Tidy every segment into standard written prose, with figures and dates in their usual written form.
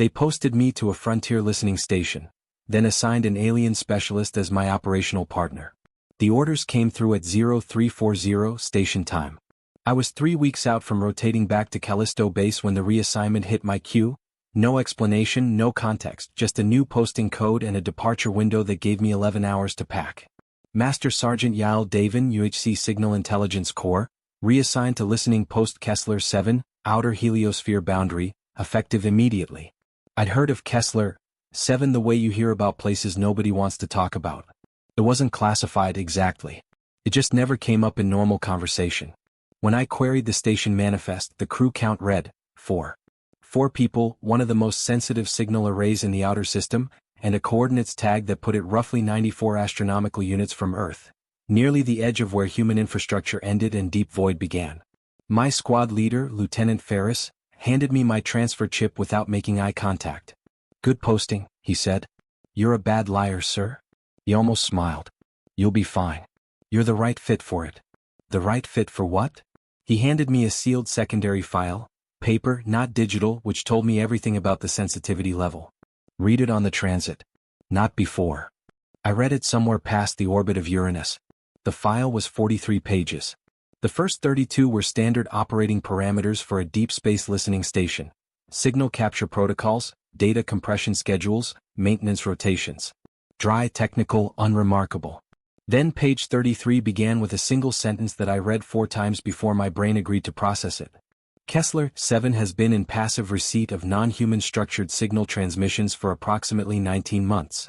They posted me to a frontier listening station, then assigned an alien specialist as my operational partner. The orders came through at 0340 station time. I was 3 weeks out from rotating back to Callisto Base when the reassignment hit my queue. No explanation, no context, just a new posting code and a departure window that gave me 11 hours to pack. Master Sergeant Yael Davin, UHC Signal Intelligence Corps, reassigned to listening post Kessler 7, outer heliosphere boundary, effective immediately. I'd heard of Kessler 7 the way you hear about places nobody wants to talk about. It wasn't classified exactly. It just never came up in normal conversation. When I queried the station manifest, the crew count read 4. 4 people, one of the most sensitive signal arrays in the outer system, and a coordinates tag that put it roughly 94 astronomical units from Earth, nearly the edge of where human infrastructure ended and deep void began. My squad leader, Lieutenant Ferris, handed me my transfer chip without making eye contact. "Good posting," he said. "You're a bad liar, sir." He almost smiled. "You'll be fine. You're the right fit for it." "The right fit for what?" He handed me a sealed secondary file, paper, not digital, which told me everything about the sensitivity level. "Read it on the transit." "Not before." I read it somewhere past the orbit of Uranus. The file was 43 pages. The first 32 were standard operating parameters for a deep space listening station: signal capture protocols, data compression schedules, maintenance rotations. Dry, technical, unremarkable. Then page 33 began with a single sentence that I read 4 times before my brain agreed to process it. Kessler 7 has been in passive receipt of non-human structured signal transmissions for approximately 19 months.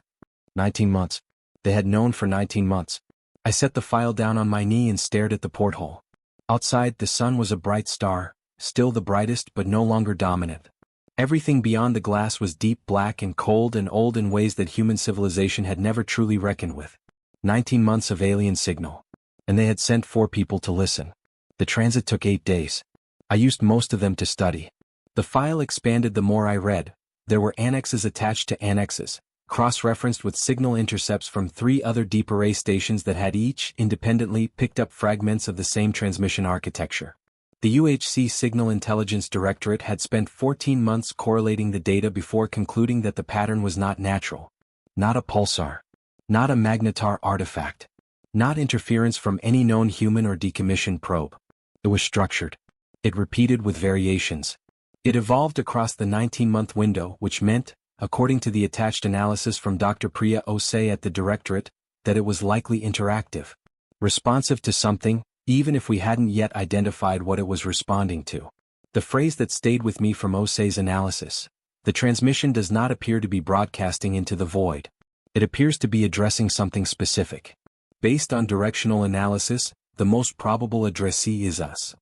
19 months. They had known for 19 months. I set the file down on my knee and stared at the porthole. Outside, the sun was a bright star, still the brightest but no longer dominant. Everything beyond the glass was deep black and cold and old in ways that human civilization had never truly reckoned with. 19 months of alien signal. And they had sent 4 people to listen. The transit took 8 days. I used most of them to study. The file expanded the more I read. There were annexes attached to annexes, cross-referenced with signal intercepts from 3 other deep array stations that had each, independently, picked up fragments of the same transmission architecture. The UHC Signal Intelligence Directorate had spent 14 months correlating the data before concluding that the pattern was not natural. Not a pulsar. Not a magnetar artifact. Not interference from any known human or decommissioned probe. It was structured. It repeated with variations. It evolved across the 19-month window, which meant, according to the attached analysis from Dr. Priya Osei at the Directorate, that it was likely interactive. Responsive to something, even if we hadn't yet identified what it was responding to. The phrase that stayed with me from Osei's analysis: the transmission does not appear to be broadcasting into the void. It appears to be addressing something specific. Based on directional analysis, the most probable addressee is us.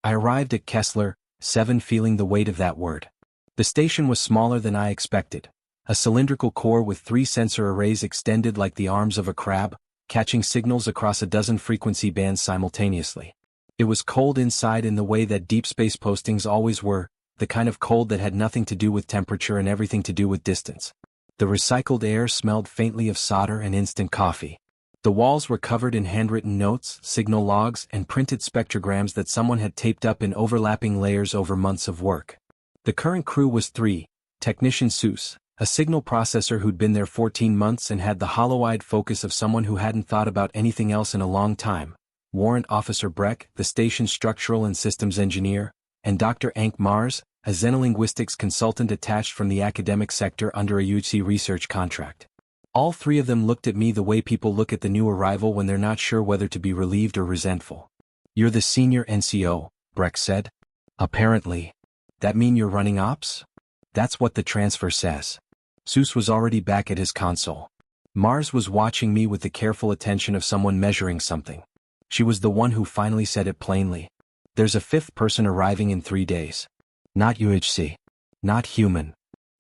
I arrived at Kessler 7 feeling the weight of that word. The station was smaller than I expected. A cylindrical core with 3 sensor arrays extended like the arms of a crab, catching signals across a dozen frequency bands simultaneously. It was cold inside in the way that deep space postings always were, the kind of cold that had nothing to do with temperature and everything to do with distance. The recycled air smelled faintly of solder and instant coffee. The walls were covered in handwritten notes, signal logs, and printed spectrograms that someone had taped up in overlapping layers over months of work. The current crew was 3: Technician Seuss, a signal processor who'd been there 14 months and had the hollow-eyed focus of someone who hadn't thought about anything else in a long time; Warrant Officer Breck, the station's structural and systems engineer; and Dr. Ank Mars, a xenolinguistics consultant attached from the academic sector under a UHC research contract. All 3 of them looked at me the way people look at the new arrival when they're not sure whether to be relieved or resentful. "You're the senior NCO," Breck said. "Apparently. That mean you're running ops?" "That's what the transfer says." Seuss was already back at his console. Mars was watching me with the careful attention of someone measuring something. She was the one who finally said it plainly. "There's a 5th person arriving in 3 days. Not UHC. Not human."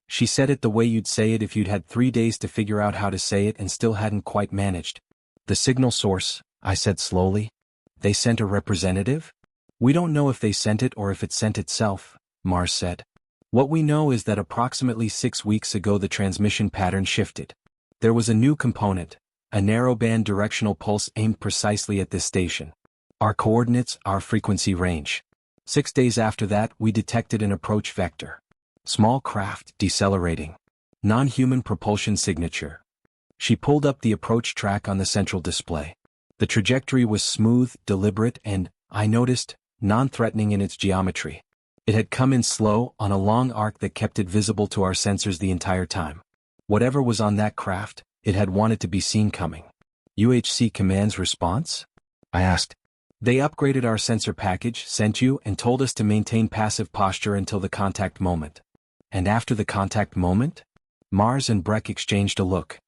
She said it the way you'd say it if you'd had 3 days to figure out how to say it and still hadn't quite managed. "The signal source," I said slowly. "They sent a representative?" "We don't know if they sent it or if it sent itself," Mars said. "What we know is that approximately 6 weeks ago the transmission pattern shifted. There was a new component, a narrowband directional pulse aimed precisely at this station. Our coordinates, our frequency range. 6 days after that, we detected an approach vector. Small craft, decelerating. Non-human propulsion signature. She pulled up the approach track on the central display. The trajectory was smooth, deliberate, and, I noticed, non-threatening in its geometry. It had come in slow, on a long arc that kept it visible to our sensors the entire time. Whatever was on that craft, it had wanted to be seen coming. UHC Command's response? I asked. They upgraded our sensor package, sent you, and told us to maintain passive posture until the contact moment. And after the contact moment? Mars and Breck exchanged a look.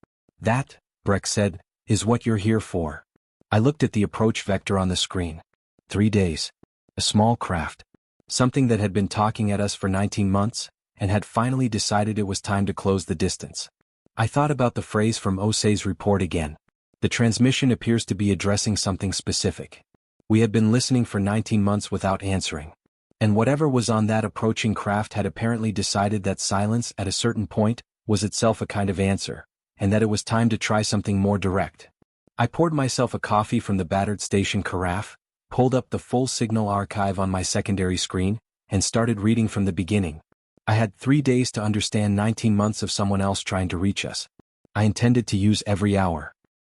That, Breck said, is what you're here for. I looked at the approach vector on the screen. 3 days. A small craft. Something that had been talking at us for 19 months, and had finally decided it was time to close the distance. I thought about the phrase from Osei's report again. The transmission appears to be addressing something specific. We had been listening for 19 months without answering. And whatever was on that approaching craft had apparently decided that silence at a certain point was itself a kind of answer, and that it was time to try something more direct. I poured myself a coffee from the battered station carafe, pulled up the full signal archive on my secondary screen, and started reading from the beginning. I had 3 days to understand 19 months of someone else trying to reach us. I intended to use every hour.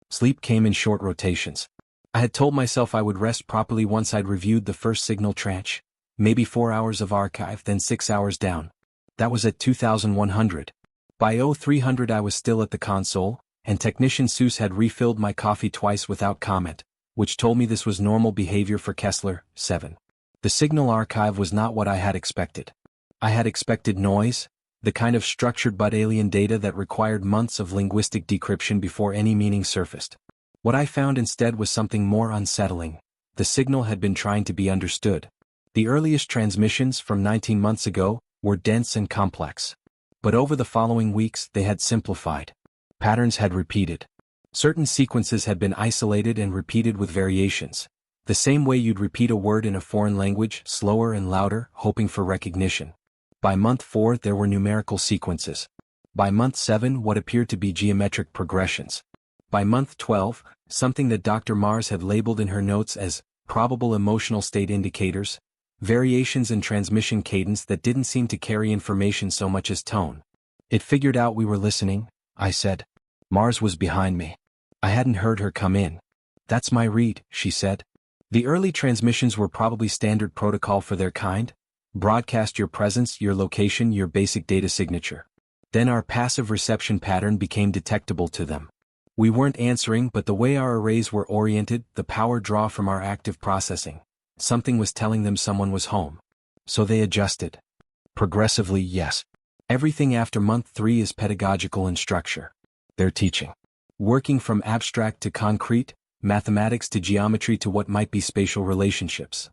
Sleep came in short rotations. I had told myself I would rest properly once I'd reviewed the first signal tranche, maybe 4 hours of archive, then 6 hours down. That was at 2100. By 0300 I was still at the console, and Technician Seuss had refilled my coffee twice without comment, which told me this was normal behavior for Kessler, 7. The signal archive was not what I had expected. I had expected noise, the kind of structured but alien data that required months of linguistic decryption before any meaning surfaced. What I found instead was something more unsettling. The signal had been trying to be understood. The earliest transmissions from 19 months ago were dense and complex. But over the following weeks they had simplified. Patterns had repeated. Certain sequences had been isolated and repeated with variations. The same way you'd repeat a word in a foreign language, slower and louder, hoping for recognition. By month 4 there were numerical sequences. By month 7 what appeared to be geometric progressions. By month 12, something that Dr. Mars had labeled in her notes as probable emotional state indicators, variations in transmission cadence that didn't seem to carry information so much as tone. It figured out we were listening, I said. Mars was behind me. I hadn't heard her come in. That's my read, she said. The early transmissions were probably standard protocol for their kind. Broadcast your presence, your location, your basic data signature. Then our passive reception pattern became detectable to them. We weren't answering, but the way our arrays were oriented, the power draw from our active processing, something was telling them someone was home. So they adjusted. Progressively, yes. Everything after month 3 is pedagogical in structure. They're teaching. Working from abstract to concrete, mathematics to geometry to what might be spatial relationships.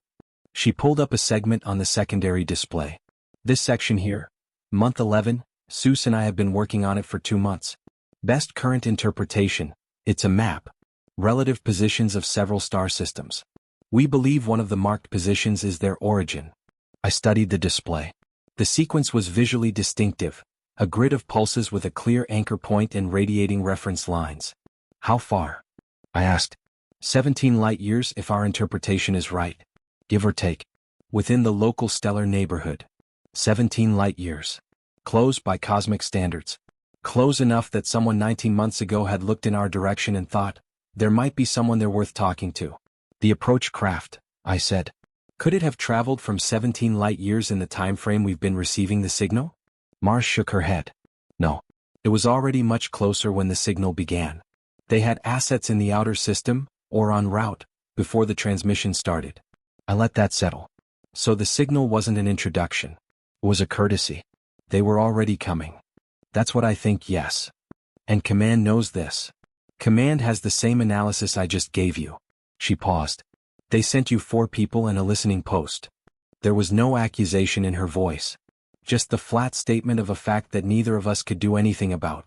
She pulled up a segment on the secondary display. This section here, month 11, Seuss and I have been working on it for 2 months. Best current interpretation, it's a map. Relative positions of several star systems. We believe one of the marked positions is their origin. I studied the display. The sequence was visually distinctive, a grid of pulses with a clear anchor point and radiating reference lines. How far? I asked. 17 light-years if our interpretation is right. Give or take. Within the local stellar neighborhood. 17 light-years. Close by cosmic standards. Close enough that someone 19 months ago had looked in our direction and thought, there might be someone there worth talking to. The approach craft, I said. Could it have traveled from 17 light-years in the time frame we've been receiving the signal? Mars shook her head. No. It was already much closer when the signal began. They had assets in the outer system, or en route, before the transmission started. I let that settle. So the signal wasn't an introduction. It was a courtesy. They were already coming. That's what I think, yes. And Command knows this. Command has the same analysis I just gave you. She paused. They sent you 4 people and a listening post. There was no accusation in her voice. Just the flat statement of a fact that neither of us could do anything about.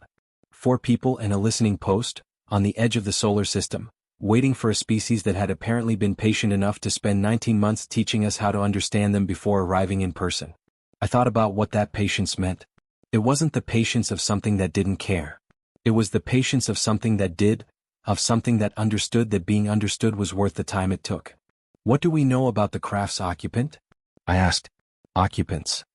4 people and a listening post, on the edge of the solar system, waiting for a species that had apparently been patient enough to spend 19 months teaching us how to understand them before arriving in person. I thought about what that patience meant. It wasn't the patience of something that didn't care. It was the patience of something that did, of something that understood that being understood was worth the time it took. What do we know about the craft's occupant? I asked. Occupants.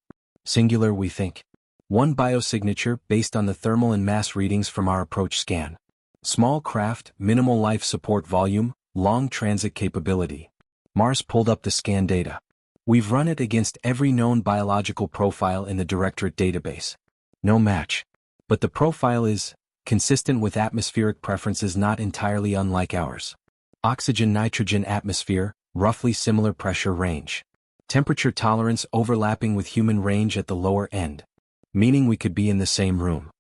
Singular, we think. One biosignature based on the thermal and mass readings from our approach scan. Small craft, minimal life support volume, long transit capability. Mars pulled up the scan data. We've run it against every known biological profile in the Directorate database. No match. But the profile is consistent with atmospheric preferences not entirely unlike ours. Oxygen-nitrogen atmosphere, roughly similar pressure range. Temperature tolerance overlapping with human range at the lower end. Meaning we could be in the same room.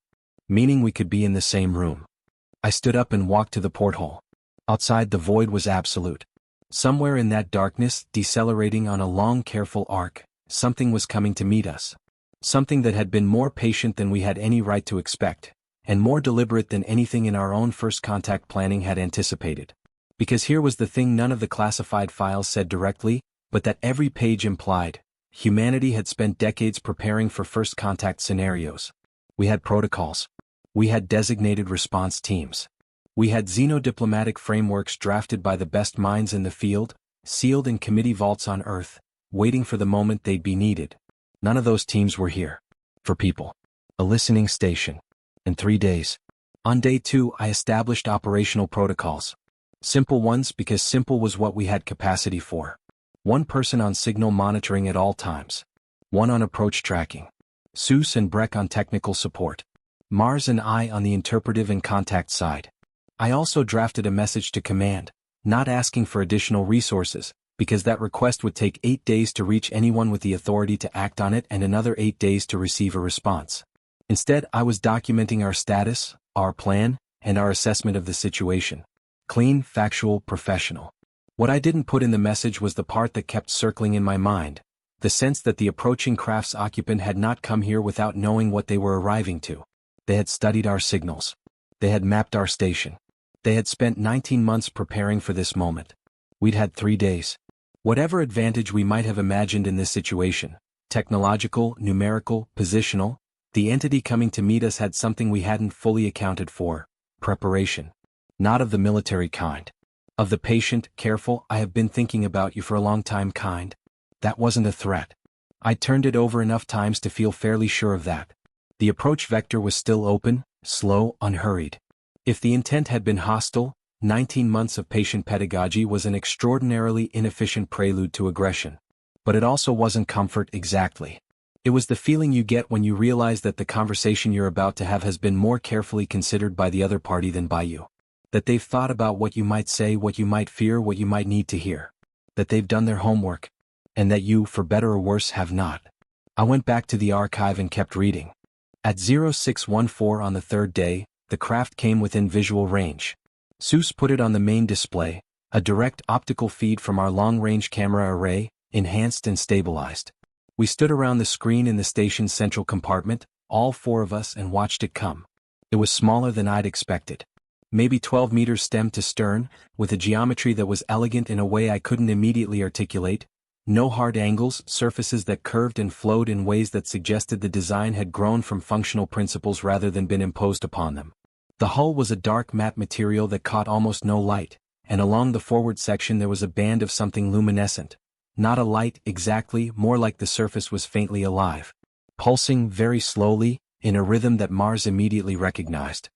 I stood up and walked to the porthole. Outside, the void was absolute. Somewhere in that darkness, decelerating on a long careful arc, something was coming to meet us. Something that had been more patient than we had any right to expect, and more deliberate than anything in our own first contact planning had anticipated. Because here was the thing none of the classified files said directly, but that every page implied. Humanity had spent decades preparing for first contact scenarios. We had protocols. We had designated response teams. We had xenodiplomatic frameworks drafted by the best minds in the field, sealed in committee vaults on Earth, waiting for the moment they'd be needed. None of those teams were here. For people. A listening station. In 3 days. On day 2, I established operational protocols. Simple ones because simple was what we had capacity for. 1 person on signal monitoring at all times. 1 on approach tracking. Seuss and Breck on technical support. Mars and I on the interpretive and contact side. I also drafted a message to command, not asking for additional resources, because that request would take 8 days to reach anyone with the authority to act on it and another 8 days to receive a response. Instead, I was documenting our status, our plan, and our assessment of the situation. Clean, factual, professional. What I didn't put in the message was the part that kept circling in my mind, the sense that the approaching craft's occupant had not come here without knowing what they were arriving to. They had studied our signals. They had mapped our station. They had spent 19 months preparing for this moment. We'd had 3 days. Whatever advantage we might have imagined in this situation, technological, numerical, positional, the entity coming to meet us had something we hadn't fully accounted for: preparation. Not of the military kind. Of the patient, careful, I have been thinking about you for a long time kind. That wasn't a threat. I'd turned it over enough times to feel fairly sure of that. The approach vector was still open, slow, unhurried. If the intent had been hostile, 19 months of patient pedagogy was an extraordinarily inefficient prelude to aggression. But it also wasn't comfort exactly. It was the feeling you get when you realize that the conversation you're about to have has been more carefully considered by the other party than by you. That they've thought about what you might say, what you might fear, what you might need to hear. That they've done their homework. And that you, for better or worse, have not. I went back to the archive and kept reading. At 0614 on the 3rd day, the craft came within visual range. Seuss put it on the main display, a direct optical feed from our long-range camera array, enhanced and stabilized. We stood around the screen in the station's central compartment, all 4 of us, and watched it come. It was smaller than I'd expected. Maybe 12 meters stem to stern, with a geometry that was elegant in a way I couldn't immediately articulate. No hard angles, surfaces that curved and flowed in ways that suggested the design had grown from functional principles rather than been imposed upon them. The hull was a dark matte material that caught almost no light, and along the forward section there was a band of something luminescent. Not a light exactly, more like the surface was faintly alive. Pulsing very slowly, in a rhythm that Mars immediately recognized.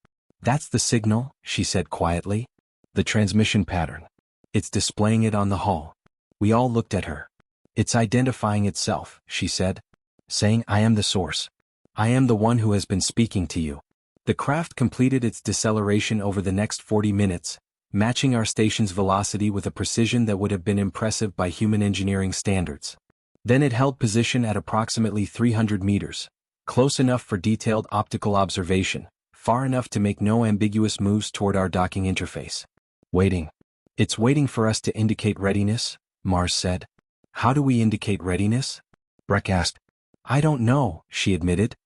"That's the signal," she said quietly. "The transmission pattern. It's displaying it on the hull." We all looked at her. "It's identifying itself," she said. "Saying, I am the source. I am the one who has been speaking to you." The craft completed its deceleration over the next 40 minutes, matching our station's velocity with a precision that would have been impressive by human engineering standards. Then it held position at approximately 300 meters, close enough for detailed optical observation, far enough to make no ambiguous moves toward our docking interface. "Waiting. It's waiting for us to indicate readiness," Mars said. "How do we indicate readiness?" Breck asked. "I don't know," she admitted.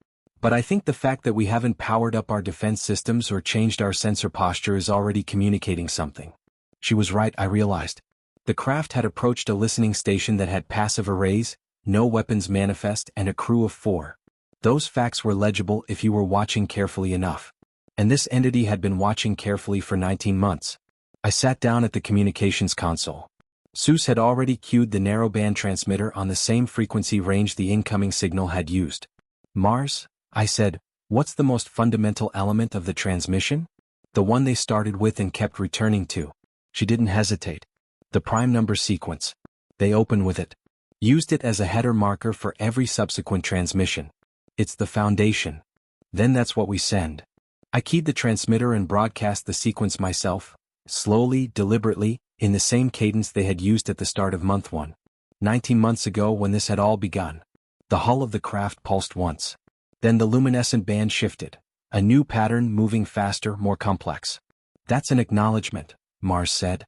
"But I think the fact that we haven't powered up our defense systems or changed our sensor posture is already communicating something." She was right, I realized. The craft had approached a listening station that had passive arrays, no weapons manifest, and a crew of 4. Those facts were legible if you were watching carefully enough. And this entity had been watching carefully for 19 months. I sat down at the communications console. Seuss had already cued the narrowband transmitter on the same frequency range the incoming signal had used. Mars, I said, what's the most fundamental element of the transmission? The one they started with and kept returning to. She didn't hesitate. The prime number sequence. They open with it. Used it as a header marker for every subsequent transmission. It's the foundation. Then that's what we send. I keyed the transmitter and broadcast the sequence myself, slowly, deliberately, in the same cadence they had used at the start of month 1. 19 months ago when this had all begun. The hull of the craft pulsed once. Then the luminescent band shifted. A new pattern moving faster, more complex. That's an acknowledgement, Mars said.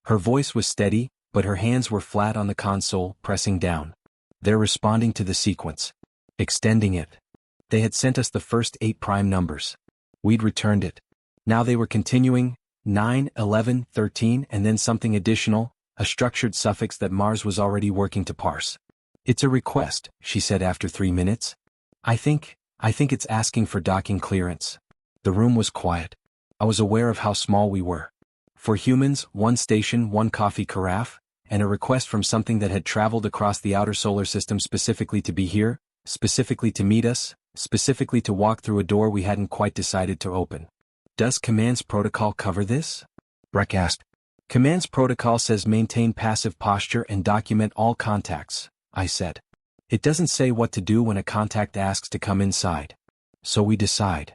Her voice was steady, but her hands were flat on the console, pressing down. They're responding to the sequence. Extending it. They had sent us the first 8 prime numbers. We'd returned it. Now they were continuing, 9, 11, 13, and then something additional, a structured suffix that Mars was already working to parse. It's a request, she said after 3 minutes. I think it's asking for docking clearance. The room was quiet. I was aware of how small we were. For humans, 1 station, 1 coffee carafe, and a request from something that had traveled across the outer solar system specifically to be here, specifically to meet us, specifically to walk through a door we hadn't quite decided to open. Does Command's protocol cover this? Breck asked. Command's protocol says maintain passive posture and document all contacts, I said. It doesn't say what to do when a contact asks to come inside. So we decide.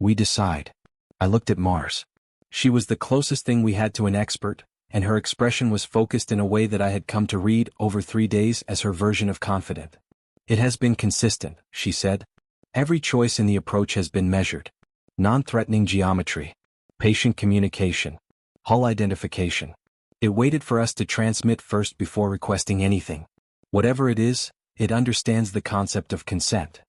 We decide. I looked at Mars. She was the closest thing we had to an expert, and her expression was focused in a way that I had come to read over 3 days as her version of confident. It has been consistent, she said. Every choice in the approach has been measured. Non-threatening geometry. Patient communication. Hull identification. It waited for us to transmit first before requesting anything. Whatever it is, it understands the concept of consent.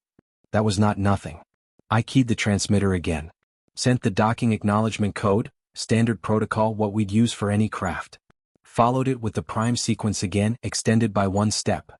That was not nothing. I keyed the transmitter again. Sent the docking acknowledgement code, standard protocol what we'd use for any craft. Followed it with the prime sequence again, extended by 1 step.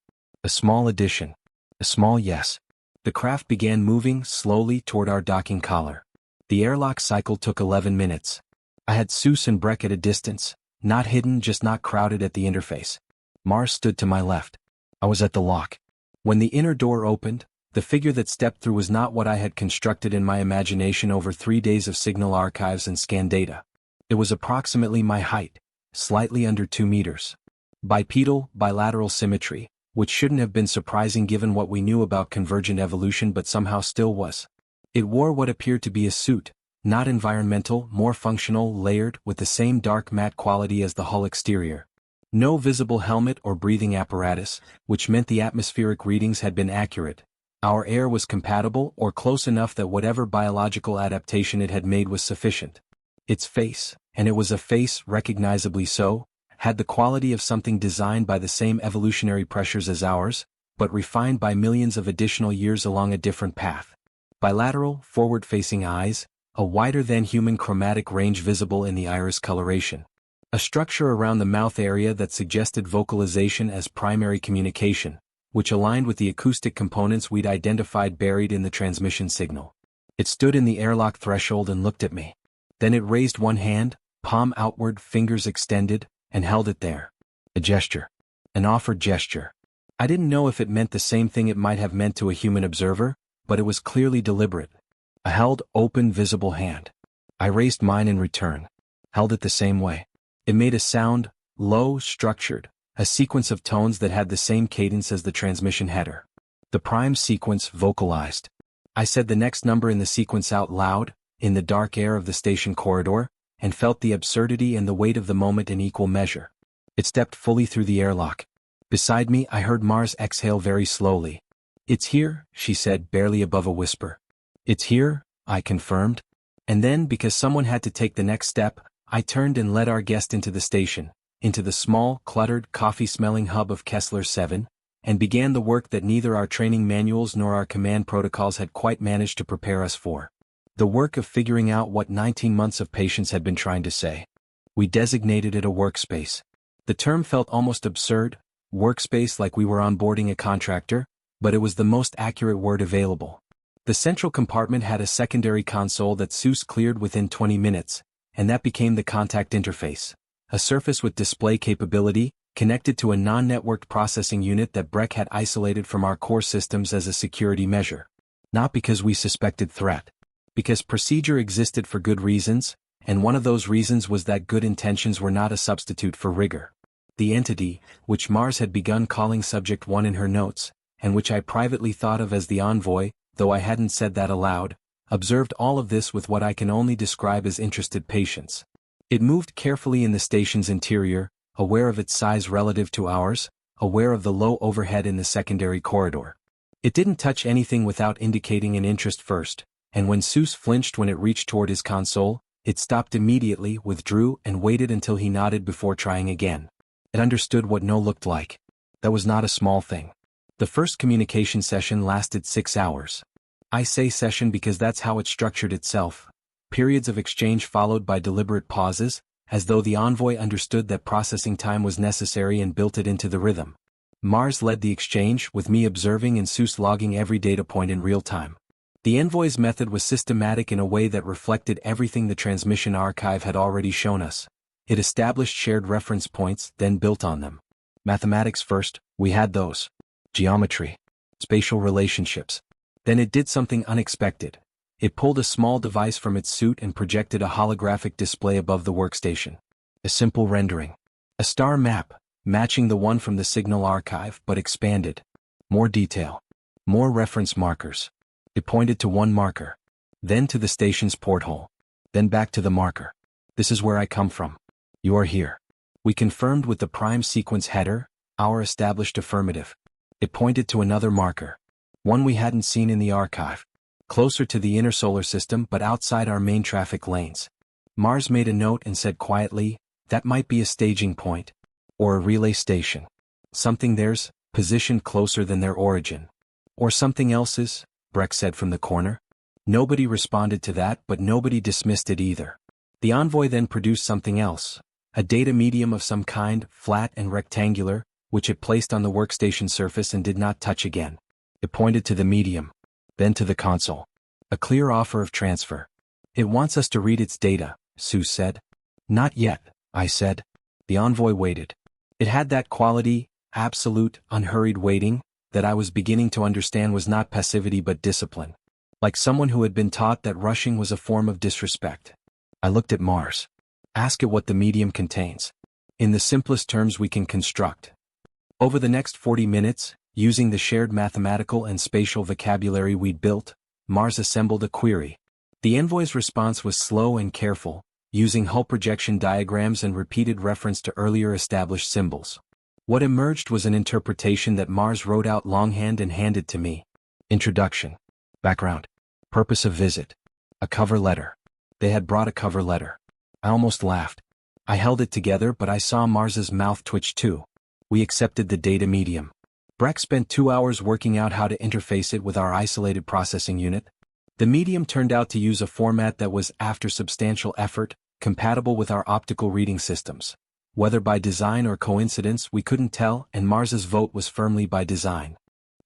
A small addition. A small yes. The craft began moving slowly toward our docking collar. The airlock cycle took 11 minutes. I had Seuss and Breck at a distance, not hidden, just not crowded at the interface. Mars stood to my left. I was at the lock. When the inner door opened, the figure that stepped through was not what I had constructed in my imagination over 3 days of signal archives and scan data. It was approximately my height, slightly under 2 meters. Bipedal, bilateral symmetry, which shouldn't have been surprising given what we knew about convergent evolution but somehow still was. It wore what appeared to be a suit, not environmental, more functional, layered, with the same dark matte quality as the hull exterior. No visible helmet or breathing apparatus, which meant the atmospheric readings had been accurate. Our air was compatible or close enough that whatever biological adaptation it had made was sufficient. Its face, and it was a face recognizably so, had the quality of something designed by the same evolutionary pressures as ours, but refined by millions of additional years along a different path. Bilateral, forward-facing eyes, a wider-than-human chromatic range visible in the iris coloration. A structure around the mouth area that suggested vocalization as primary communication, which aligned with the acoustic components we'd identified buried in the transmission signal. It stood in the airlock threshold and looked at me. Then it raised one hand, palm outward, fingers extended, and held it there. A gesture. An offered gesture. I didn't know if it meant the same thing it might have meant to a human observer, but it was clearly deliberate. A held, open, visible hand. I raised mine in return. Held it the same way. It made a sound, low, structured, a sequence of tones that had the same cadence as the transmission header. The prime sequence vocalized. I said the next number in the sequence out loud, in the dark air of the station corridor, and felt the absurdity and the weight of the moment in equal measure. It stepped fully through the airlock. Beside me, I heard Mars exhale very slowly. It's here, she said, barely above a whisper. It's here, I confirmed. And then, because someone had to take the next step, I turned and led our guest into the station, into the small, cluttered, coffee-smelling hub of Kessler 7, and began the work that neither our training manuals nor our command protocols had quite managed to prepare us for. The work of figuring out what 19 months of patience had been trying to say. We designated it a workspace. The term felt almost absurd, workspace, like we were onboarding a contractor, but it was the most accurate word available. The central compartment had a secondary console that Seuss cleared within 20 minutes, and that became the contact interface, a surface with display capability, connected to a non-networked processing unit that Breck had isolated from our core systems as a security measure. Not because we suspected threat. Because procedure existed for good reasons, and one of those reasons was that good intentions were not a substitute for rigor. The entity, which Mars had begun calling Subject 1 in her notes, and which I privately thought of as the envoy, though I hadn't said that aloud, observed all of this with what I can only describe as interested patience. It moved carefully in the station's interior, aware of its size relative to ours, aware of the low overhead in the secondary corridor. It didn't touch anything without indicating an interest first, and when Seuss flinched when it reached toward his console, it stopped immediately, withdrew, and waited until he nodded before trying again. It understood what no looked like. That was not a small thing. The first communication session lasted 6 hours. I say session because that's how it structured itself. Periods of exchange followed by deliberate pauses, as though the envoy understood that processing time was necessary and built it into the rhythm. Mars led the exchange, with me observing and Seuss logging every data point in real time. The envoy's method was systematic in a way that reflected everything the transmission archive had already shown us. It established shared reference points, then built on them. Mathematics first, we had those. Geometry. Spatial relationships. Then it did something unexpected. It pulled a small device from its suit and projected a holographic display above the workstation. A simple rendering. A star map, matching the one from the signal archive but expanded. More detail. More reference markers. It pointed to one marker. Then to the station's porthole. Then back to the marker. This is where I come from. You are here. We confirmed with the prime sequence header, our established affirmative. It pointed to another marker. One we hadn't seen in the archive. Closer to the inner solar system but outside our main traffic lanes. Mars made a note and said quietly, that might be a staging point. Or a relay station. Something theirs, positioned closer than their origin. Or something else's, Breck said from the corner. Nobody responded to that, but nobody dismissed it either. The envoy then produced something else. A data medium of some kind, flat and rectangular, which it placed on the workstation surface and did not touch again. It pointed to the medium. Then to the console. A clear offer of transfer. It wants us to read its data, Seuss said. Not yet, I said. The envoy waited. It had that quality, absolute, unhurried waiting, that I was beginning to understand was not passivity but discipline. Like someone who had been taught that rushing was a form of disrespect. I looked at Mars. Ask it what the medium contains. In the simplest terms we can construct. Over the next 40 minutes, using the shared mathematical and spatial vocabulary we'd built, Mars assembled a query. The envoy's response was slow and careful, using hull projection diagrams and repeated reference to earlier established symbols. What emerged was an interpretation that Mars wrote out longhand and handed to me. Introduction. Background. Purpose of visit. A cover letter. They had brought a cover letter. I almost laughed. I held it together but I saw Mars's mouth twitch too. We accepted the data medium. Breck spent 2 hours working out how to interface it with our isolated processing unit. The medium turned out to use a format that was, after substantial effort, compatible with our optical reading systems. Whether by design or coincidence we couldn't tell, and Mars's vote was firmly by design.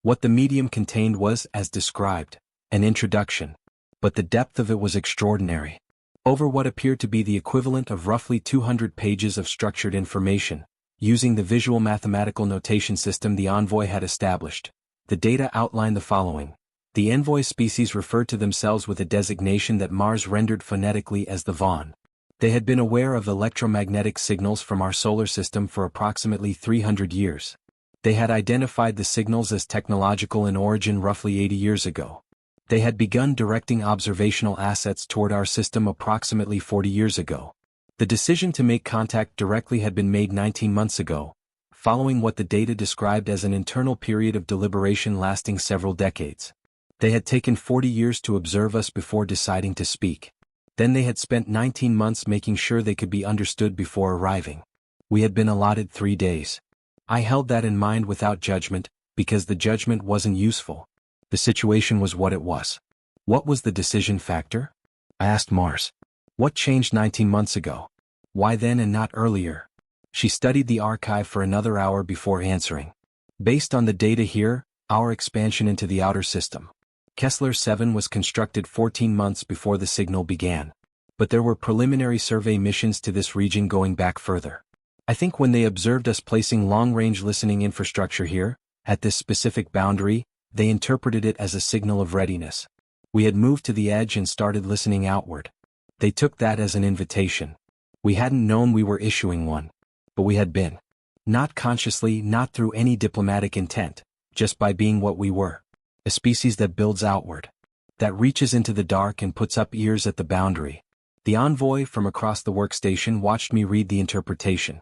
What the medium contained was, as described, an introduction. But the depth of it was extraordinary. Over what appeared to be the equivalent of roughly 200 pages of structured information, using the visual mathematical notation system the envoy had established, the data outlined the following. The envoy species referred to themselves with a designation that Mars rendered phonetically as the Vaughn. They had been aware of electromagnetic signals from our solar system for approximately 300 years. They had identified the signals as technological in origin roughly 80 years ago. They had begun directing observational assets toward our system approximately 40 years ago. The decision to make contact directly had been made 19 months ago, following what the data described as an internal period of deliberation lasting several decades. They had taken 40 years to observe us before deciding to speak. Then they had spent 19 months making sure they could be understood before arriving. We had been allotted 3 days. I held that in mind without judgment, because the judgment wasn't useful. The situation was what it was. What was the decision factor? I asked Mars. What changed 19 months ago? Why then and not earlier? She studied the archive for another hour before answering. Based on the data here, our expansion into the outer system. Kessler 7 was constructed 14 months before the signal began. But there were preliminary survey missions to this region going back further. I think when they observed us placing long-range listening infrastructure here, at this specific boundary, they interpreted it as a signal of readiness. We had moved to the edge and started listening outward. They took that as an invitation. We hadn't known we were issuing one. But we had been. Not consciously, not through any diplomatic intent, just by being what we were. A species that builds outward. That reaches into the dark and puts up ears at the boundary. The envoy from across the workstation watched me read the interpretation.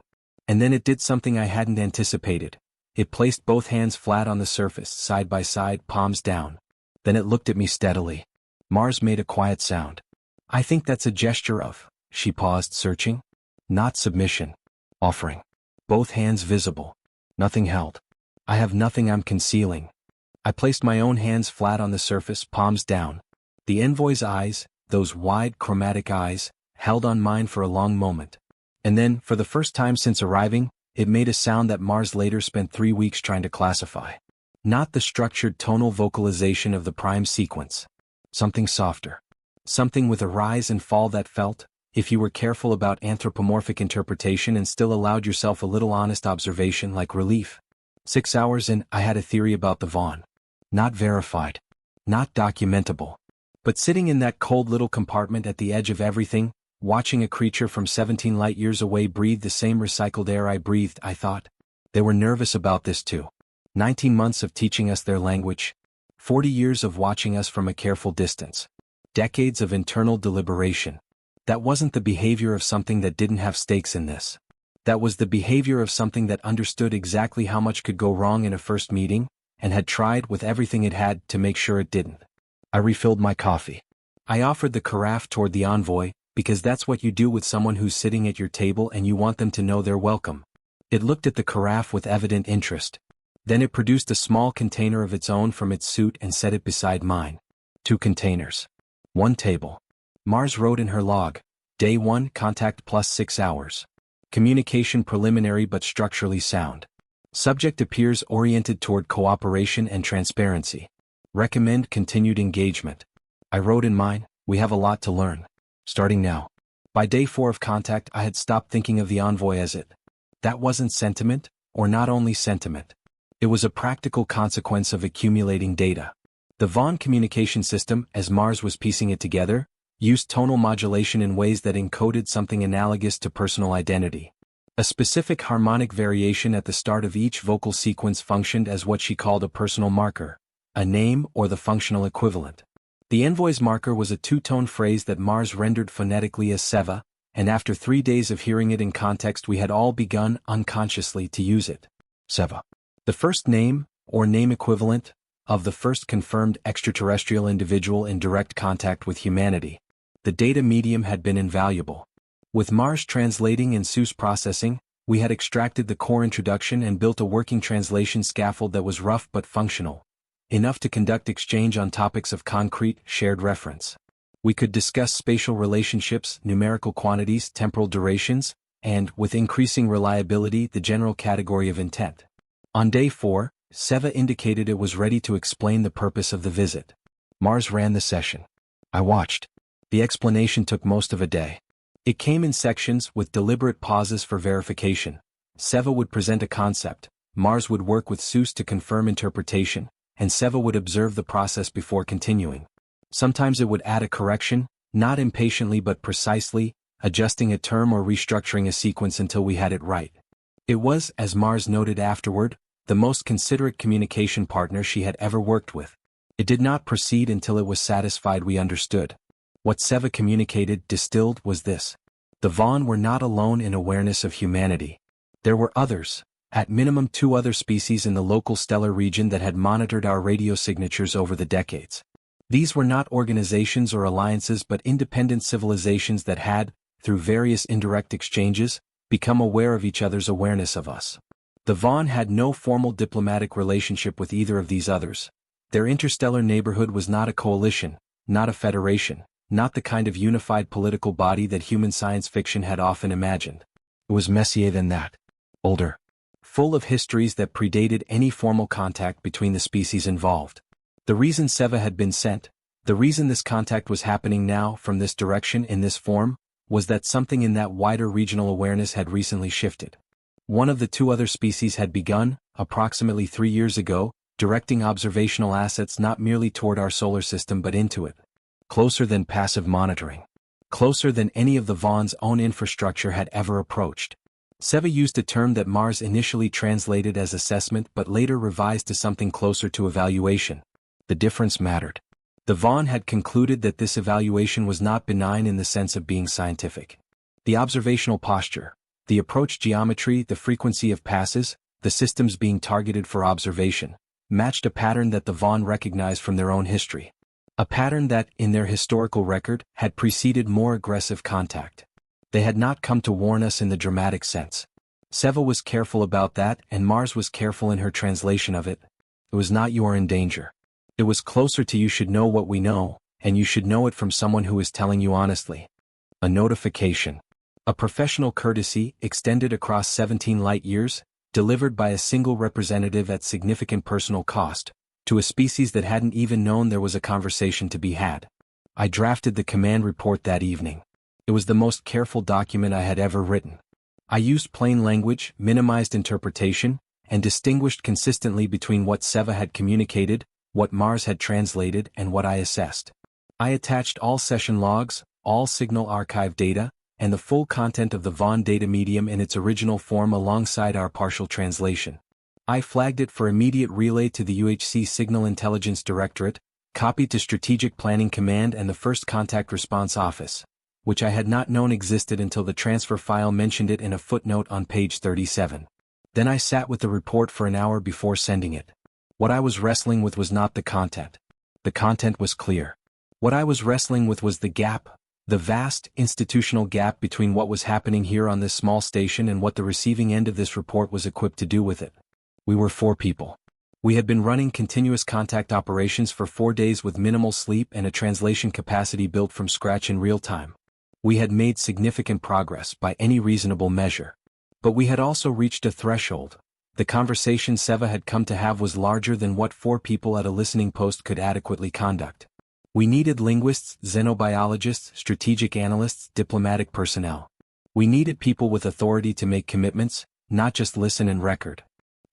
And then it did something I hadn't anticipated. It placed both hands flat on the surface, side by side, palms down. Then it looked at me steadily. Mars made a quiet sound. I think that's a gesture of, she paused, searching. Not submission. Offering. Both hands visible. Nothing held. I have nothing I'm concealing. I placed my own hands flat on the surface, palms down. The envoy's eyes, those wide, chromatic eyes, held on mine for a long moment. And then, for the first time since arriving, it made a sound that Mars later spent 3 weeks trying to classify. Not the structured tonal vocalization of the prime sequence. Something softer. Something with a rise and fall that felt, if you were careful about anthropomorphic interpretation and still allowed yourself a little honest observation, like relief. 6 hours in, I had a theory about the Vaughn. Not verified. Not documentable. But sitting in that cold little compartment at the edge of everything, watching a creature from 17 light-years away breathe the same recycled air I breathed, I thought. They were nervous about this too. 19 months of teaching us their language. 40 years of watching us from a careful distance. Decades of internal deliberation. That wasn't the behavior of something that didn't have stakes in this. That was the behavior of something that understood exactly how much could go wrong in a first meeting, and had tried with everything it had to make sure it didn't. I refilled my coffee. I offered the carafe toward the envoy, because that's what you do with someone who's sitting at your table and you want them to know they're welcome. It looked at the carafe with evident interest. Then it produced a small container of its own from its suit and set it beside mine. 2 containers. 1 table. Mars wrote in her log, Day 1, contact plus 6 hours. Communication preliminary but structurally sound. Subject appears oriented toward cooperation and transparency. Recommend continued engagement. I wrote in mine, we have a lot to learn. Starting now. By day 4 of contact, I had stopped thinking of the envoy as it. That wasn't sentiment, or not only sentiment. It was a practical consequence of accumulating data. The Vaughn communication system, as Mars was piecing it together, used tonal modulation in ways that encoded something analogous to personal identity. A specific harmonic variation at the start of each vocal sequence functioned as what she called a personal marker, a name or the functional equivalent. The envoy's marker was a 2-tone phrase that Mars rendered phonetically as seva, and after 3 days of hearing it in context we had all begun, unconsciously, to use it. Seva. The first name, or name equivalent, of the first confirmed extraterrestrial individual in direct contact with humanity. The data medium had been invaluable. With Mars translating and Seuss processing, we had extracted the core introduction and built a working translation scaffold that was rough but functional. Enough to conduct exchange on topics of concrete, shared reference. We could discuss spatial relationships, numerical quantities, temporal durations, and, with increasing reliability, the general category of intent. On day 4, Seva indicated it was ready to explain the purpose of the visit. Mars ran the session. I watched. The explanation took most of a day. It came in sections with deliberate pauses for verification. Seva would present a concept, Mars would work with Seuss to confirm interpretation, and Seva would observe the process before continuing. Sometimes it would add a correction, not impatiently but precisely, adjusting a term or restructuring a sequence until we had it right. It was, as Mars noted afterward, the most considerate communication partner she had ever worked with. It did not proceed until it was satisfied we understood. What Seva communicated, distilled, was this. The Vaughn were not alone in awareness of humanity. There were others, at minimum 2 other species in the local stellar region that had monitored our radio signatures over the decades. These were not organizations or alliances but independent civilizations that had, through various indirect exchanges, become aware of each other's awareness of us. The Vaughn had no formal diplomatic relationship with either of these others. Their interstellar neighborhood was not a coalition, not a federation, not the kind of unified political body that human science fiction had often imagined. It was messier than that. Older. Full of histories that predated any formal contact between the species involved. The reason Seva had been sent, the reason this contact was happening now from this direction in this form, was that something in that wider regional awareness had recently shifted. One of the two other species had begun, approximately 3 years ago, directing observational assets not merely toward our solar system but into it. Closer than passive monitoring. Closer than any of the Vaughn's own infrastructure had ever approached. Seva used a term that Mars initially translated as assessment but later revised to something closer to evaluation. The difference mattered. The Vaughn had concluded that this evaluation was not benign in the sense of being scientific. The observational posture, the approach geometry, the frequency of passes, the systems being targeted for observation, matched a pattern that the Vaughn recognized from their own history. A pattern that, in their historical record, had preceded more aggressive contact. They had not come to warn us in the dramatic sense. Seva was careful about that, and Mars was careful in her translation of it. It was not "you are in danger." It was closer to "you should know what we know, and you should know it from someone who is telling you honestly." A notification. A professional courtesy, extended across 17 light-years, delivered by a single representative at significant personal cost, to a species that hadn't even known there was a conversation to be had. I drafted the command report that evening. It was the most careful document I had ever written. I used plain language, minimized interpretation, and distinguished consistently between what Seva had communicated, what Mars had translated, and what I assessed. I attached all session logs, all signal archive data, and the full content of the Vaughn data medium in its original form alongside our partial translation. I flagged it for immediate relay to the UHC Signal Intelligence Directorate, copied to Strategic Planning Command and the First Contact Response Office, which I had not known existed until the transfer file mentioned it in a footnote on page 37. Then I sat with the report for an hour before sending it. What I was wrestling with was not the content. The content was clear. What I was wrestling with was the gap, the vast, institutional gap between what was happening here on this small station and what the receiving end of this report was equipped to do with it. We were 4 people. We had been running continuous contact operations for 4 days with minimal sleep and a translation capacity built from scratch in real time. We had made significant progress by any reasonable measure. But we had also reached a threshold. The conversation Seva had come to have was larger than what 4 people at a listening post could adequately conduct. We needed linguists, xenobiologists, strategic analysts, diplomatic personnel. We needed people with authority to make commitments, not just listen and record.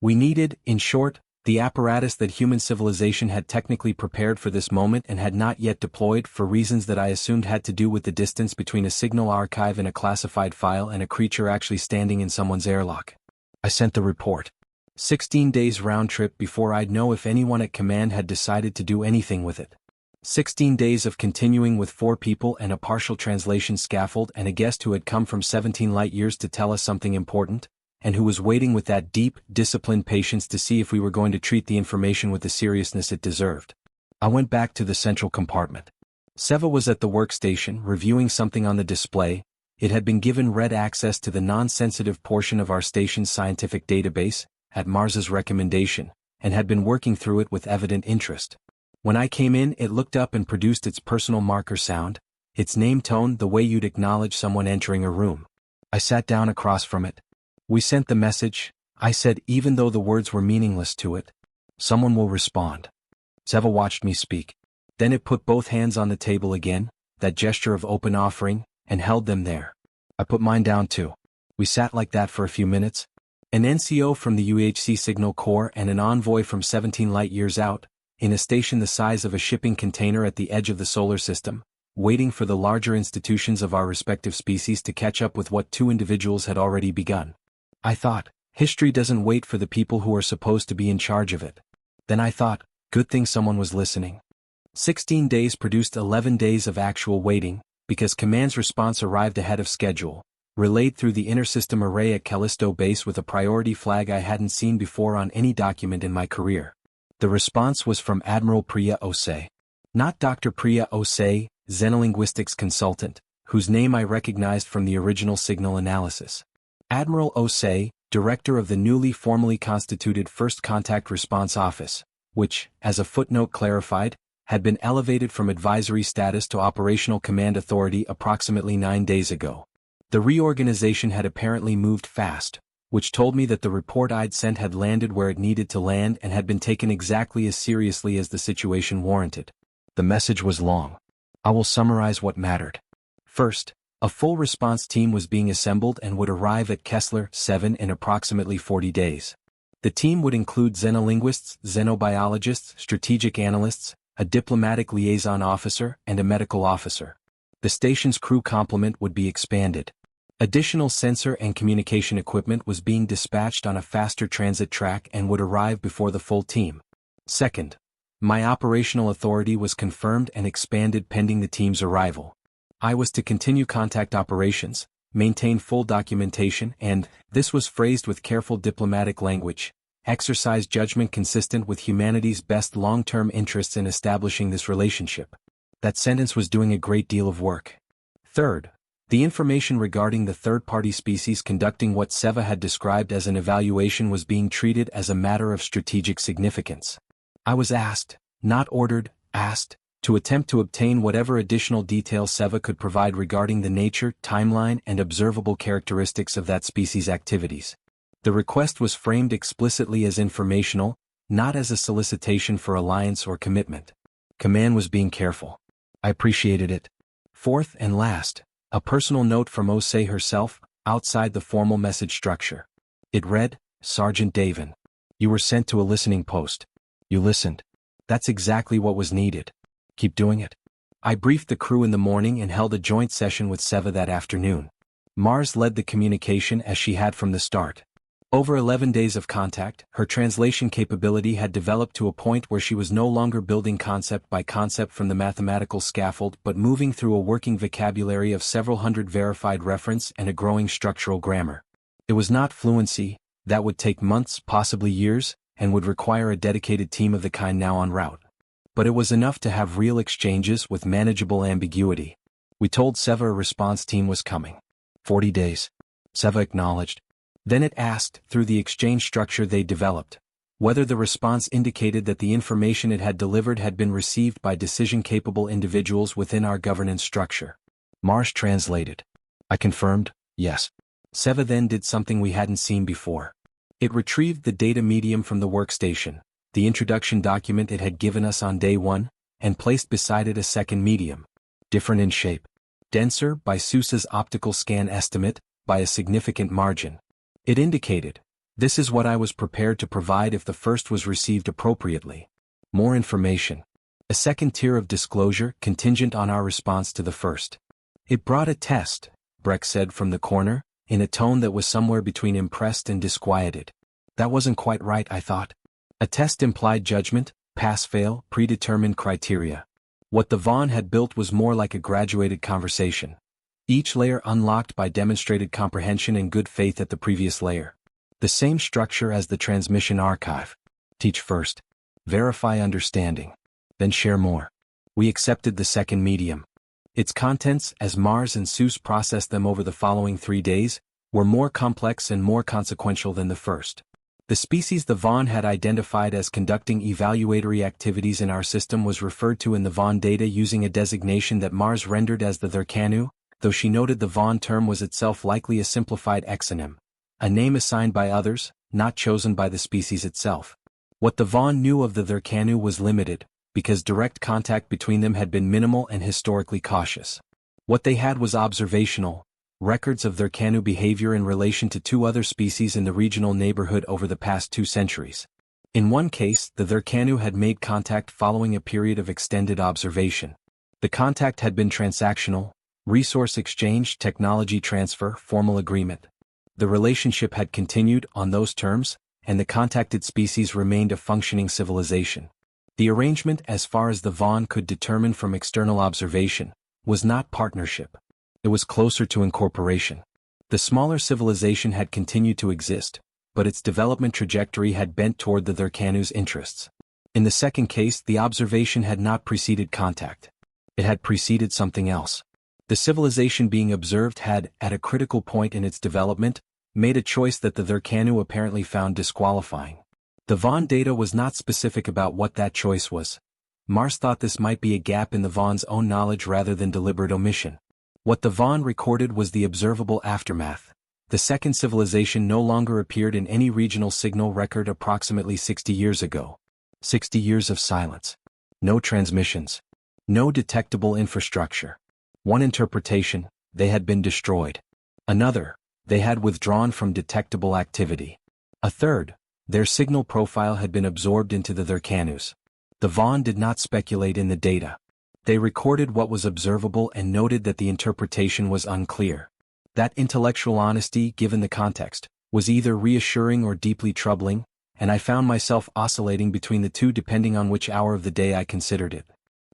We needed, in short, the apparatus that human civilization had technically prepared for this moment and had not yet deployed for reasons that I assumed had to do with the distance between a signal archive in a classified file and a creature actually standing in someone's airlock. I sent the report. 16 days round trip before I'd know if anyone at command had decided to do anything with it. 16 days of continuing with 4 people and a partial translation scaffold and a guest who had come from 17 light-years to tell us something important, and who was waiting with that deep, disciplined patience to see if we were going to treat the information with the seriousness it deserved. I went back to the central compartment. Seva was at the workstation, reviewing something on the display. It had been given read access to the non-sensitive portion of our station's scientific database, at Mars's recommendation, and had been working through it with evident interest. When I came in, it looked up and produced its personal marker sound, its name tone the way you'd acknowledge someone entering a room. I sat down across from it. "We sent the message," I said, even though the words were meaningless to it. "Someone will respond." Seva watched me speak. Then it put both hands on the table again, that gesture of open offering, and held them there. I put mine down too. We sat like that for a few minutes. An NCO from the UHC Signal Corps and an envoy from 17 light-years out, in a station the size of a shipping container at the edge of the solar system, waiting for the larger institutions of our respective species to catch up with what 2 individuals had already begun. I thought, history doesn't wait for the people who are supposed to be in charge of it. Then I thought, good thing someone was listening. 16 days produced 11 days of actual waiting, because command's response arrived ahead of schedule, relayed through the inter-system array at Callisto Base with a priority flag I hadn't seen before on any document in my career. The response was from Admiral Priya Osei. Not Dr. Priya Osei, xenolinguistics consultant, whose name I recognized from the original signal analysis. Admiral Osei, director of the newly formally constituted First Contact Response Office, which, as a footnote clarified, had been elevated from advisory status to operational command authority approximately 9 days ago. The reorganization had apparently moved fast, which told me that the report I'd sent had landed where it needed to land and had been taken exactly as seriously as the situation warranted. The message was long. I will summarize what mattered. First, A full response team was being assembled and would arrive at Kessler 7 in approximately 40 days. The team would include xenolinguists, xenobiologists, strategic analysts, a diplomatic liaison officer, and a medical officer. The station's crew complement would be expanded. Additional sensor and communication equipment was being dispatched on a faster transit track and would arrive before the full team. Second, my operational authority was confirmed and expanded pending the team's arrival. I was to continue contact operations, maintain full documentation, and, this was phrased with careful diplomatic language, exercise judgment consistent with humanity's best long-term interests in establishing this relationship. That sentence was doing a great deal of work. Third, the information regarding the third-party species conducting what Seva had described as an evaluation was being treated as a matter of strategic significance. I was asked, not ordered, asked, to attempt to obtain whatever additional detail Seva could provide regarding the nature, timeline, and observable characteristics of that species' activities. The request was framed explicitly as informational, not as a solicitation for alliance or commitment. Command was being careful. I appreciated it. Fourth and last, a personal note from Osei herself, outside the formal message structure. It read, Sergeant Davin. You were sent to a listening post. You listened. That's exactly what was needed. Keep doing it. I briefed the crew in the morning and held a joint session with Seva that afternoon. Mars led the communication as she had from the start. Over 11 days of contact, her translation capability had developed to a point where she was no longer building concept by concept from the mathematical scaffold but moving through a working vocabulary of several hundred verified reference and a growing structural grammar. It was not fluency, that would take months, possibly years, and would require a dedicated team of the kind now en route. But it was enough to have real exchanges with manageable ambiguity. We told Seva a response team was coming. 40 days. Seva acknowledged. Then it asked, through the exchange structure they developed, whether the response indicated that the information it had delivered had been received by decision-capable individuals within our governance structure. Mars translated. I confirmed, yes. Seva then did something we hadn't seen before. It retrieved the data medium from the workstation, the introduction document it had given us on day 1, and placed beside it a second medium. Different in shape. Denser, by Sousa's optical scan estimate, by a significant margin. It indicated, this is what I was prepared to provide if the first was received appropriately. More information. A second tier of disclosure contingent on our response to the first. It brought a test, Breck said from the corner, in a tone that was somewhere between impressed and disquieted. That wasn't quite right, I thought. A test implied judgment, pass-fail, predetermined criteria. What the Vaughn had built was more like a graduated conversation. Each layer unlocked by demonstrated comprehension and good faith at the previous layer. The same structure as the transmission archive. Teach first. Verify understanding. Then share more. We accepted the second medium. Its contents, as Mars and Seuss processed them over the following 3 days, were more complex and more consequential than the first. The species the Vaughn had identified as conducting evaluatory activities in our system was referred to in the Vaughn data using a designation that Mars rendered as the Thurkanu, though she noted the Vaughn term was itself likely a simplified exonym, a name assigned by others, not chosen by the species itself. What the Vaughn knew of the Thurkanu was limited, because direct contact between them had been minimal and historically cautious. What they had was observational, records of Thurkanu behavior in relation to 2 other species in the regional neighborhood over the past 2 centuries. In one case, the Thurkanu had made contact following a period of extended observation. The contact had been transactional, resource exchange, technology transfer, formal agreement. The relationship had continued on those terms, and the contacted species remained a functioning civilization. The arrangement, as far as the Vaughn could determine from external observation, was not partnership. It was closer to incorporation. The smaller civilization had continued to exist, but its development trajectory had bent toward the Thurkanu's interests. In the second case, the observation had not preceded contact. It had preceded something else. The civilization being observed had, at a critical point in its development, made a choice that the Thurkanu apparently found disqualifying. The Vaughn data was not specific about what that choice was. Mars thought this might be a gap in the Vaughn's own knowledge rather than deliberate omission. What the Vaughn recorded was the observable aftermath. The second civilization no longer appeared in any regional signal record approximately 60 years ago. 60 years of silence. No transmissions. No detectable infrastructure. One interpretation, they had been destroyed. Another, they had withdrawn from detectable activity. A third, their signal profile had been absorbed into the Thurcanus. The Vaughn did not speculate in the data. They recorded what was observable and noted that the interpretation was unclear. That intellectual honesty, given the context, was either reassuring or deeply troubling, and I found myself oscillating between the two depending on which hour of the day I considered it.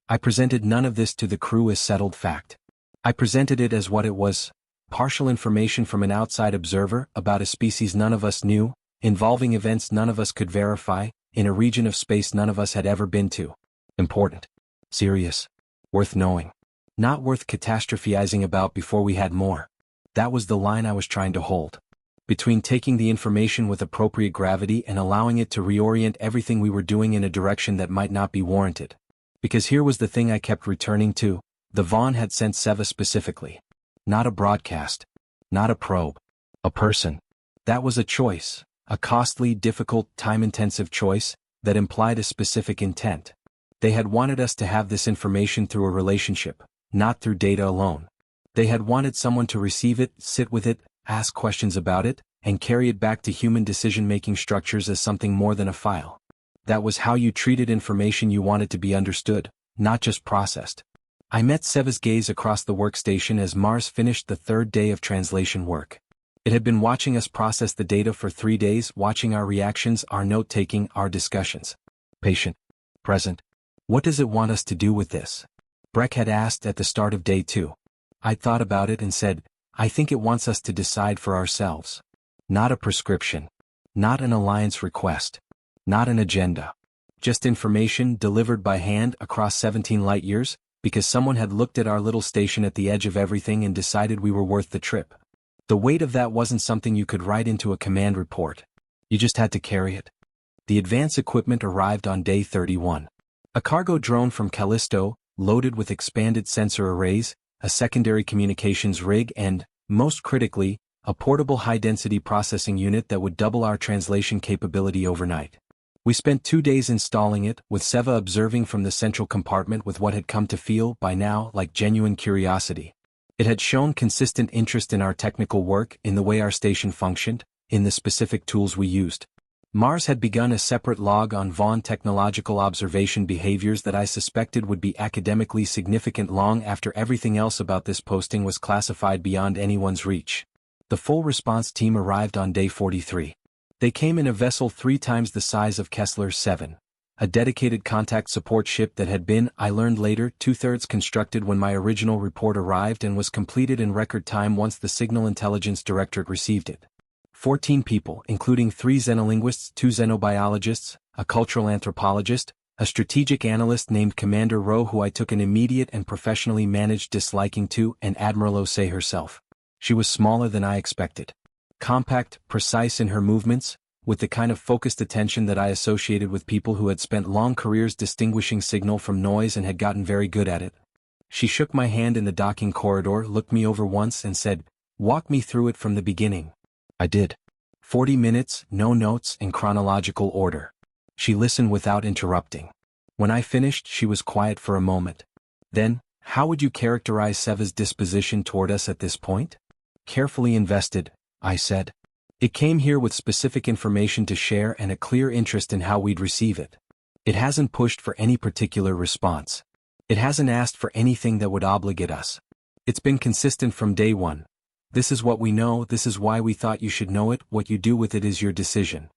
I presented none of this to the crew as settled fact. I presented it as what it was: partial information from an outside observer about a species none of us knew, involving events none of us could verify, in a region of space none of us had ever been to. Important. Serious. Worth knowing. Not worth catastrophizing about before we had more. That was the line I was trying to hold. Between taking the information with appropriate gravity and allowing it to reorient everything we were doing in a direction that might not be warranted. Because here was the thing I kept returning to: the Vaughn had sent Seva specifically. Not a broadcast. Not a probe. A person. That was a choice, a costly, difficult, time-intensive choice, that implied a specific intent. They had wanted us to have this information through a relationship, not through data alone. They had wanted someone to receive it, sit with it, ask questions about it, and carry it back to human decision-making structures as something more than a file. That was how you treated information you wanted to be understood, not just processed. I met Seva's gaze across the workstation as Mars finished the third day of translation work. It had been watching us process the data for 3 days, watching our reactions, our note-taking, our discussions. Patient. Present. What does it want us to do with this? Breck had asked at the start of day 2. I'd thought about it and said, I think it wants us to decide for ourselves. Not a prescription. Not an alliance request. Not an agenda. Just information delivered by hand across 17 light-years, because someone had looked at our little station at the edge of everything and decided we were worth the trip. The weight of that wasn't something you could write into a command report. You just had to carry it. The advance equipment arrived on day 31. A cargo drone from Callisto, loaded with expanded sensor arrays, a secondary communications rig and, most critically, a portable high-density processing unit that would double our translation capability overnight. We spent 2 days installing it, with Seva observing from the central compartment with what had come to feel, by now, like genuine curiosity. It had shown consistent interest in our technical work, in the way our station functioned, in the specific tools we used. Mars had begun a separate log on Vaughn technological observation behaviors that I suspected would be academically significant long after everything else about this posting was classified beyond anyone's reach. The full response team arrived on day 43. They came in a vessel 3 times the size of Kessler 7, a dedicated contact support ship that had been, I learned later, 2/3 constructed when my original report arrived and was completed in record time once the Signal Intelligence Directorate received it. 14 people, including 3 xenolinguists, 2 xenobiologists, a cultural anthropologist, a strategic analyst named Commander Rowe who I took an immediate and professionally managed disliking to, and Admiral Osei herself. She was smaller than I expected. Compact, precise in her movements, with the kind of focused attention that I associated with people who had spent long careers distinguishing signal from noise and had gotten very good at it. She shook my hand in the docking corridor, looked me over once and said, "Walk me through it from the beginning." I did. 40 minutes, no notes, in chronological order. She listened without interrupting. When I finished, she was quiet for a moment. Then, how would you characterize Seva's disposition toward us at this point? Carefully invested, I said. It came here with specific information to share and a clear interest in how we'd receive it. It hasn't pushed for any particular response. It hasn't asked for anything that would obligate us. It's been consistent from day one. This is what we know, this is why we thought you should know it, what you do with it is your decision.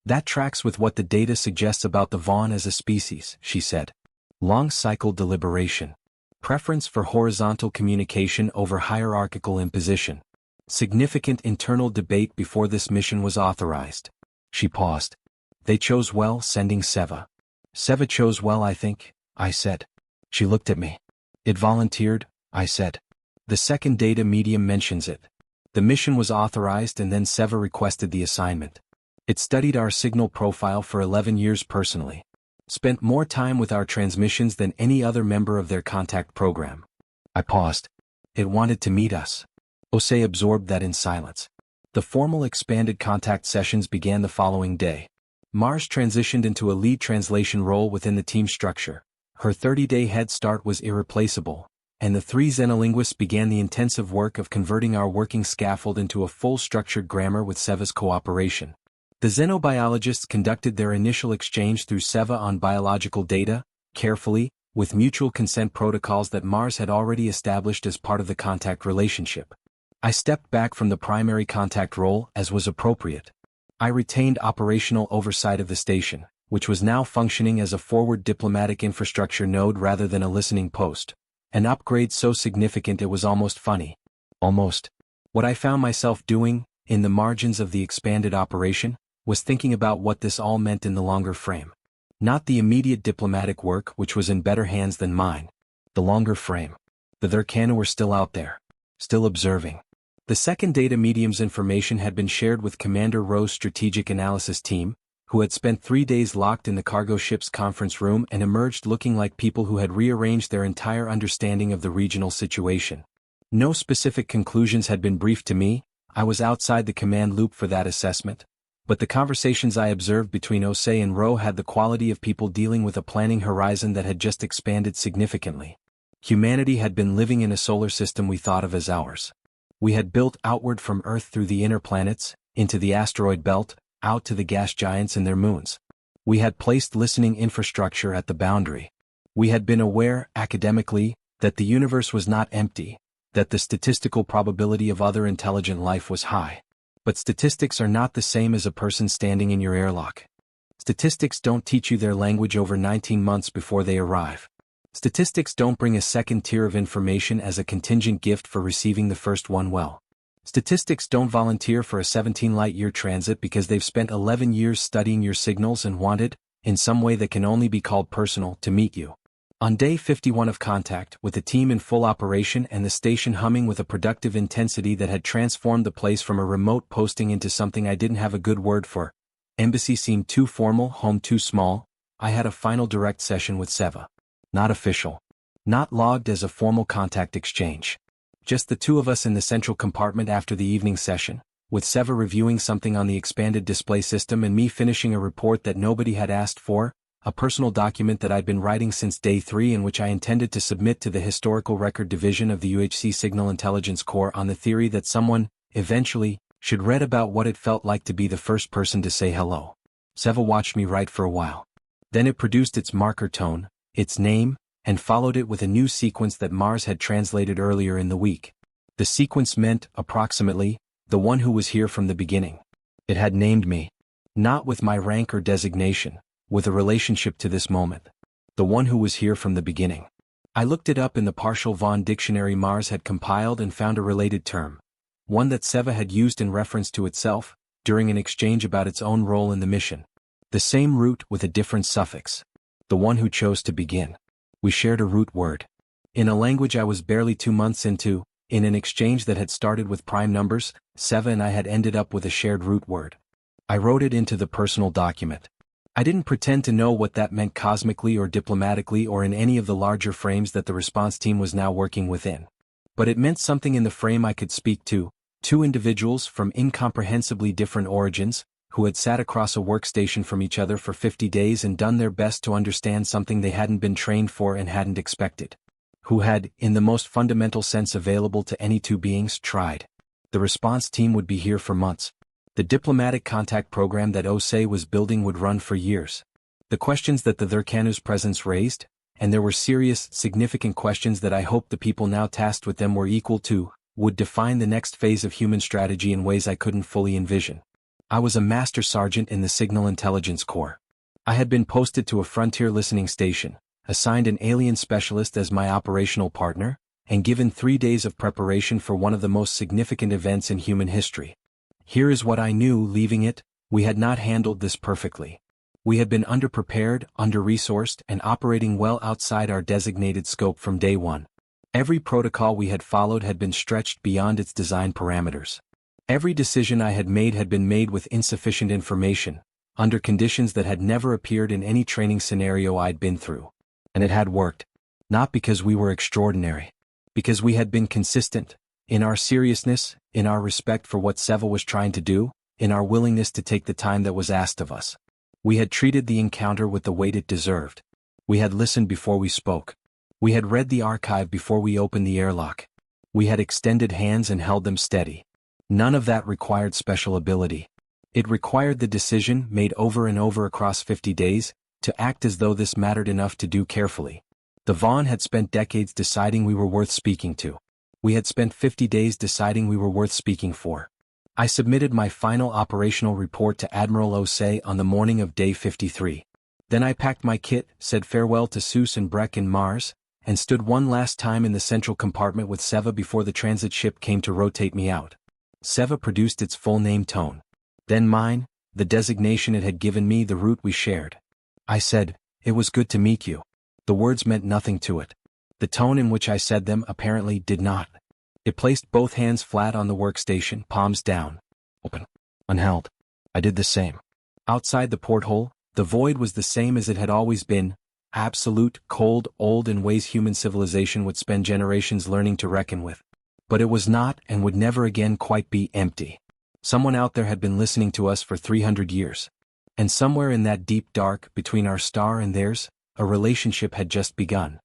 That tracks with what the data suggests about the Vaughn as a species, she said. Long cycle deliberation. Preference for horizontal communication over hierarchical imposition. Significant internal debate before this mission was authorized. She paused. They chose well, sending Seva. Seva chose well, I think, I said. She looked at me. It volunteered, I said. The second data medium mentions it. The mission was authorized and then Seva requested the assignment. It studied our signal profile for 11 years personally. Spent more time with our transmissions than any other member of their contact program. I paused. It wanted to meet us. Osei absorbed that in silence. The formal expanded contact sessions began the following day. Mars transitioned into a lead translation role within the team structure. Her 30-day head start was irreplaceable, and the three xenolinguists began the intensive work of converting our working scaffold into a full structured grammar with Seva's cooperation. The xenobiologists conducted their initial exchange through Seva on biological data, carefully, with mutual consent protocols that Mars had already established as part of the contact relationship. I stepped back from the primary contact role as was appropriate. I retained operational oversight of the station, which was now functioning as a forward diplomatic infrastructure node rather than a listening post. An upgrade so significant it was almost funny. Almost. What I found myself doing, in the margins of the expanded operation, was thinking about what this all meant in the longer frame. Not the immediate diplomatic work which was in better hands than mine. The longer frame. The Thurkanu were still out there. Still observing. The second data medium's information had been shared with Commander Rowe's strategic analysis team, who had spent 3 days locked in the cargo ship's conference room and emerged looking like people who had rearranged their entire understanding of the regional situation. No specific conclusions had been briefed to me. I was outside the command loop for that assessment. But the conversations I observed between Osei and Rowe had the quality of people dealing with a planning horizon that had just expanded significantly. Humanity had been living in a solar system we thought of as ours. We had built outward from Earth through the inner planets, into the asteroid belt, out to the gas giants and their moons. We had placed listening infrastructure at the boundary. We had been aware, academically, that the universe was not empty, that the statistical probability of other intelligent life was high. But statistics are not the same as a person standing in your airlock. Statistics don't teach you their language over 19 months before they arrive. Statistics don't bring a second tier of information as a contingent gift for receiving the first one well. Statistics don't volunteer for a 17 light-year transit because they've spent 11 years studying your signals and wanted, in some way that can only be called personal, to meet you. On day 51 of contact, with the team in full operation and the station humming with a productive intensity that had transformed the place from a remote posting into something I didn't have a good word for. Embassy seemed too formal, home too small. I had a final direct session with Seva. Not official. Not logged as a formal contact exchange. Just the two of us in the central compartment after the evening session, with Seva reviewing something on the expanded display system and me finishing a report that nobody had asked for. A personal document that I'd been writing since day 3 and which I intended to submit to the Historical Record Division of the UHC Signal Intelligence Corps on the theory that someone, eventually, should read about what it felt like to be the first person to say hello. Seva watched me write for a while. Then it produced its marker tone, its name, and followed it with a new sequence that Mars had translated earlier in the week. The sequence meant, approximately, the one who was here from the beginning. It had named me. Not with my rank or designation. With a relationship to this moment. The one who was here from the beginning. I looked it up in the partial Vaughan dictionary Mars had compiled and found a related term. One that Seva had used in reference to itself, during an exchange about its own role in the mission. The same root with a different suffix. The one who chose to begin. We shared a root word. In a language I was barely 2 months into, in an exchange that had started with prime numbers, Seva and I had ended up with a shared root word. I wrote it into the personal document. I didn't pretend to know what that meant cosmically or diplomatically or in any of the larger frames that the response team was now working within. But it meant something in the frame I could speak to, two individuals from incomprehensibly different origins, who had sat across a workstation from each other for 50 days and done their best to understand something they hadn't been trained for and hadn't expected. Who had, in the most fundamental sense available to any two beings, tried. The response team would be here for months. The diplomatic contact program that Osei was building would run for years. The questions that the Thurkanu's presence raised, and there were serious, significant questions that I hoped the people now tasked with them were equal to, would define the next phase of human strategy in ways I couldn't fully envision. I was a master sergeant in the Signal Intelligence Corps. I had been posted to a frontier listening station, assigned an alien specialist as my operational partner, and given 3 days of preparation for one of the most significant events in human history. Here is what I knew leaving it: we had not handled this perfectly. We had been underprepared, under-resourced, and operating well outside our designated scope from day one. Every protocol we had followed had been stretched beyond its design parameters. Every decision I had been made with insufficient information, under conditions that had never appeared in any training scenario I'd been through. And it had worked. Not because we were extraordinary. Because we had been consistent. In our seriousness, in our respect for what Seva was trying to do, in our willingness to take the time that was asked of us. We had treated the encounter with the weight it deserved. We had listened before we spoke. We had read the archive before we opened the airlock. We had extended hands and held them steady. None of that required special ability. It required the decision, made over and over across 50 days, to act as though this mattered enough to do carefully. The Vaughn had spent decades deciding we were worth speaking to. We had spent 50 days deciding we were worth speaking for. I submitted my final operational report to Admiral Osei on the morning of day 53. Then I packed my kit, said farewell to Seuss and Breck and Mars, and stood one last time in the central compartment with Seva before the transit ship came to rotate me out. Seva produced its full name tone. Then mine, the designation it had given me, the route we shared. I said, "It was good to meet you." The words meant nothing to it. The tone in which I said them apparently did not. It placed both hands flat on the workstation, palms down. Open. Unheld. I did the same. Outside the porthole, the void was the same as it had always been. Absolute, cold, old, in ways human civilization would spend generations learning to reckon with. But it was not and would never again quite be empty. Someone out there had been listening to us for 300 years. And somewhere in that deep dark, between our star and theirs, a relationship had just begun.